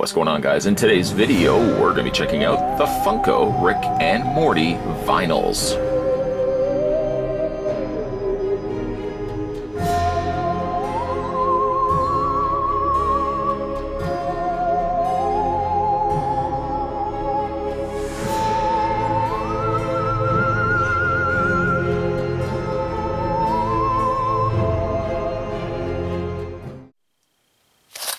What's going on, guys? In today's video, we're going to be checking out the Funko Rick and Morty vinyls.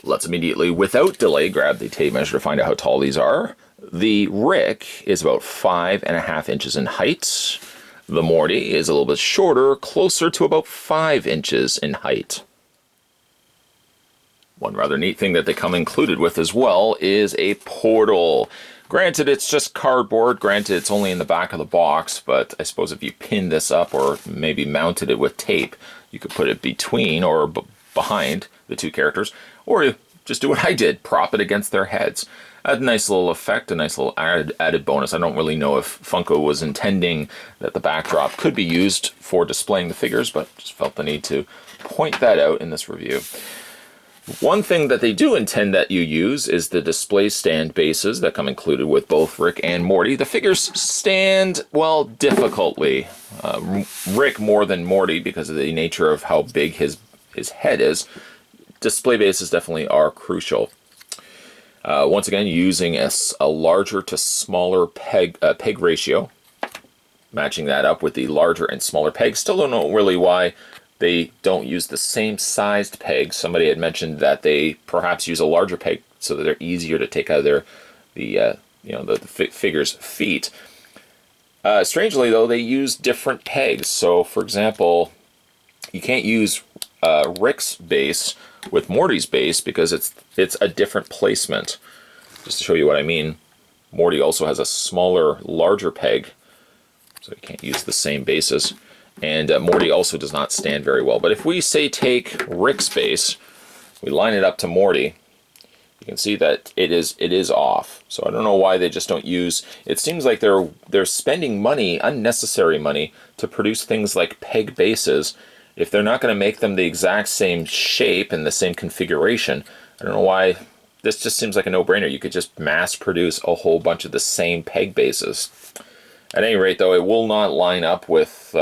Let's immediately, without delay, grab the tape measure to find out how tall these are. The Rick is about 5.5 inches in height. The Morty is a little bit shorter, closer to about 5 inches in height. One rather neat thing that they come included with as well is a portal. Granted, it's just cardboard. Granted, it's only in the back of the box, but I suppose if you pinned this up or maybe mounted it with tape, you could put it between or behind the two characters, or just do what I did, prop it against their heads. A nice little effect, a nice little added bonus. I don't really know if Funko was intending that the backdrop could be used for displaying the figures, but just felt the need to point that out in this review. One thing that they do intend that you use is the display stand bases that come included with both Rick and Morty. The figures stand, well, difficultly. Rick more than Morty because of the nature of how big his head is. Display bases definitely are crucial. Once again, using a larger to smaller peg ratio, matching that up with the larger and smaller pegs. Still don't know really why they don't use the same sized pegs. Somebody had mentioned that they perhaps use a larger peg so that they're easier to take out of the figure's feet. Strangely though, they use different pegs. So for example, you can't use Rick's base with Morty's base because it's a different placement. Just to show you what I mean, Morty also has a smaller, larger peg, so you can't use the same bases. And Morty also does not stand very well. But if we say take Rick's base, we line it up to Morty, you can see that it is off. So I don't know why they just don't use. It seems like they're spending money, unnecessary money, to produce things like peg bases. If they're not going to make them the exact same shape and the same configuration, I don't know why. This just seems like a no-brainer. You could just mass produce a whole bunch of the same peg bases. At any rate, though, it will not line up with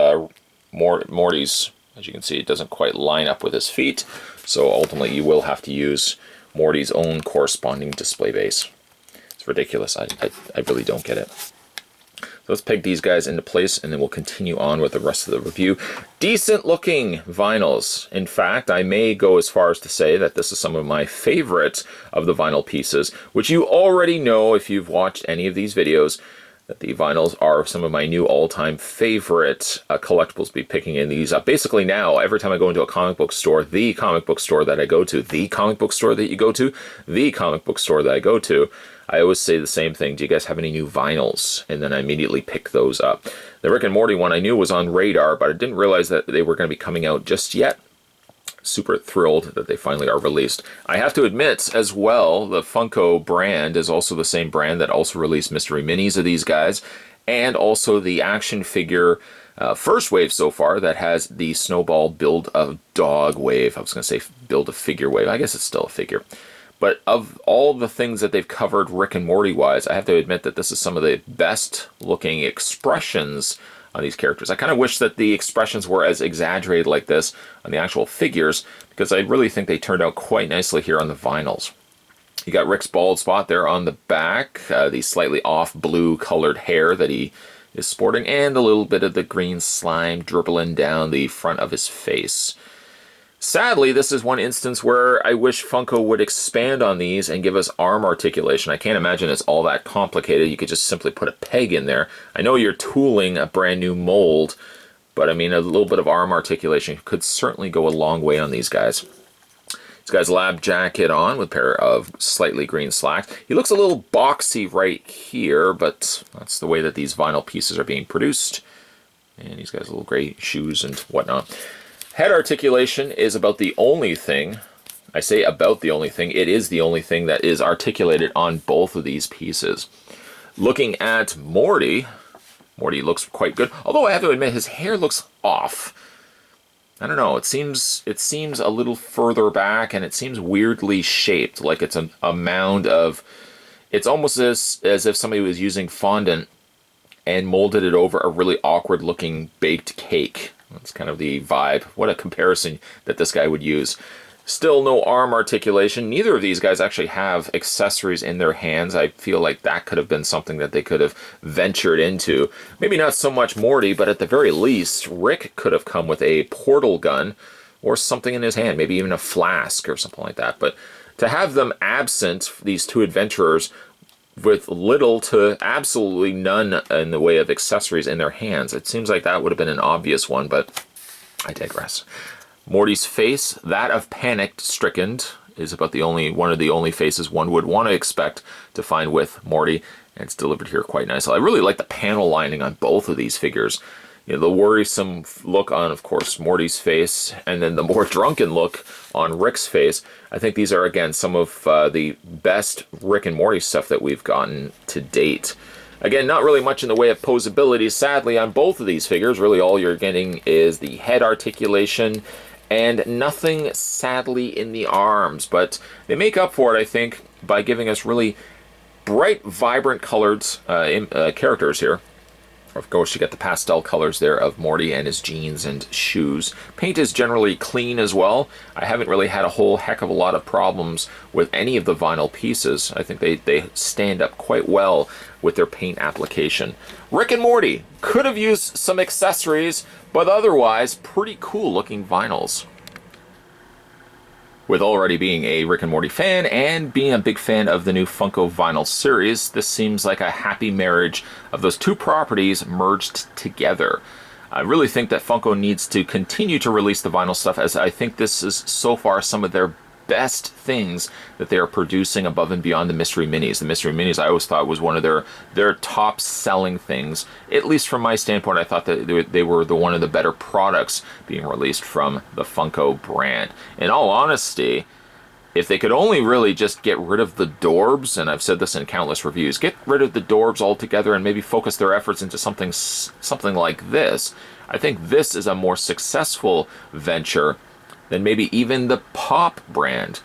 Morty's. As you can see, it doesn't quite line up with his feet. So ultimately, you will have to use Morty's own corresponding display base. It's ridiculous. I really don't get it. Let's peg these guys into place and then we'll continue on with the rest of the review. Decent looking vinyls. In fact, I may go as far as to say that this is some of my favorite of the vinyl pieces, which you already know if you've watched any of these videos, that the vinyls are some of my new all-time favorite collectibles. Be picking in these up. Basically now, every time I go into a comic book store, the comic book store that I go to, the comic book store that you go to, the comic book store that I go to, I always say the same thing. Do you guys have any new vinyls? And then I immediately pick those up. The Rick and Morty one I knew was on radar, but I didn't realize that they were going to be coming out just yet. Super thrilled that they finally are released. I have to admit as well, the Funko brand is also the same brand that also released mystery minis of these guys, and also the action figure first wave so far that has the Snowball Build-A-Dog wave. I was going to say Build-A-Figure wave. I guess it's still a figure. But of all the things that they've covered Rick and Morty-wise, I have to admit that this is some of the best-looking expressions on these characters. I kind of wish that the expressions were as exaggerated like this on the actual figures, because I really think they turned out quite nicely here on the vinyls. You got Rick's bald spot there on the back, the slightly off blue-colored hair that he is sporting, and a little bit of the green slime dribbling down the front of his face. Sadly, this is one instance where I wish Funko would expand on these and give us arm articulation. I can't imagine it's all that complicated. You could just simply put a peg in there. I know you're tooling a brand new mold, but I mean, a little bit of arm articulation could certainly go a long way on these guys. This guy's lab jacket on with a pair of slightly green slacks. He looks a little boxy right here, but that's the way that these vinyl pieces are being produced. And he's got his little gray shoes and whatnot. Head articulation is about the only thing, I say about the only thing, it is the only thing that is articulated on both of these pieces. Looking at Morty, Morty looks quite good, although I have to admit his hair looks off. I don't know, it seems a little further back, and it seems weirdly shaped, like it's a mound of, it's almost as if somebody was using fondant and molded it over a really awkward looking baked cake. That's kind of the vibe. What a comparison that this guy would use. Still no arm articulation. Neither of these guys actually have accessories in their hands. I feel like that could have been something that they could have ventured into. Maybe not so much Morty, but at the very least, Rick could have come with a portal gun or something in his hand, maybe even a flask or something like that. But to have them absent, these two adventurers, with little to absolutely none in the way of accessories in their hands, it seems like that would have been an obvious one, but I digress. Morty's face, that of panic-stricken, is about one of the only faces one would want to expect to find with Morty, and it's delivered here quite nicely. I really like the panel lining on both of these figures. You know, the worrisome look on, of course, Morty's face, and then the more drunken look on Rick's face. I think these are, again, some of the best Rick and Morty stuff that we've gotten to date. Again, not really much in the way of posability, sadly, on both of these figures. Really, all you're getting is the head articulation, and nothing, sadly, in the arms. But they make up for it, I think, by giving us really bright, vibrant colored characters here. Of course, you get the pastel colors there of Morty and his jeans and shoes. Paint is generally clean as well. I haven't really had a whole heck of a lot of problems with any of the vinyl pieces. I think they stand up quite well with their paint application. Rick and Morty could have used some accessories, but otherwise pretty cool looking vinyls. With already being a Rick and Morty fan and being a big fan of the new Funko vinyl series, this seems like a happy marriage of those two properties merged together. I really think that Funko needs to continue to release the vinyl stuff, as I think this is so far some of their best things that they are producing above and beyond the Mystery Minis. The Mystery Minis I always thought was one of their top selling things. At least from my standpoint, I thought that they were one of the better products being released from the Funko brand. In all honesty, if they could only really just get rid of the Dorbs, and I've said this in countless reviews, get rid of the Dorbs altogether and maybe focus their efforts into something like this, I think this is a more successful venture than maybe even the Pop brand.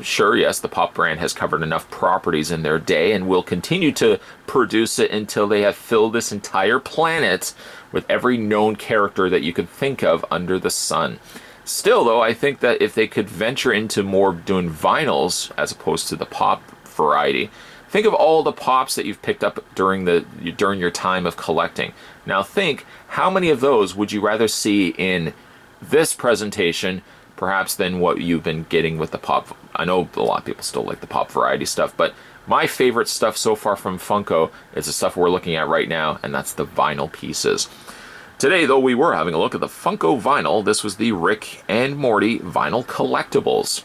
Sure, yes, the Pop brand has covered enough properties in their day and will continue to produce it until they have filled this entire planet with every known character that you could think of under the sun. Still, though, I think that if they could venture into more doing vinyls as opposed to the Pop variety, think of all the Pops that you've picked up during your time of collecting. Now think, how many of those would you rather see in this presentation perhaps than what you've been getting with the Pop? I know a lot of people still like the Pop variety stuff, but my favorite stuff so far from Funko is the stuff we're looking at right now, and that's the vinyl pieces. Today, though, we were having a look at the Funko vinyl. This was the Rick and Morty vinyl collectibles.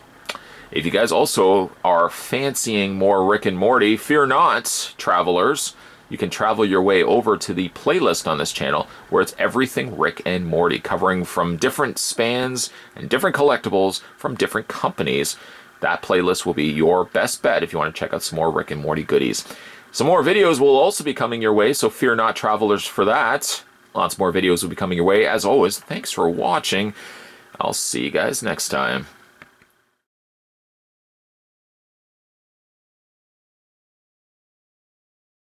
If you guys also are fancying more Rick and Morty, fear not, travelers. You can travel your way over to the playlist on this channel where it's everything Rick and Morty, covering from different spans and different collectibles from different companies. That playlist will be your best bet if you want to check out some more Rick and Morty goodies. Some more videos will also be coming your way, so fear not, travelers, for that. Lots more videos will be coming your way. As always, thanks for watching. I'll see you guys next time.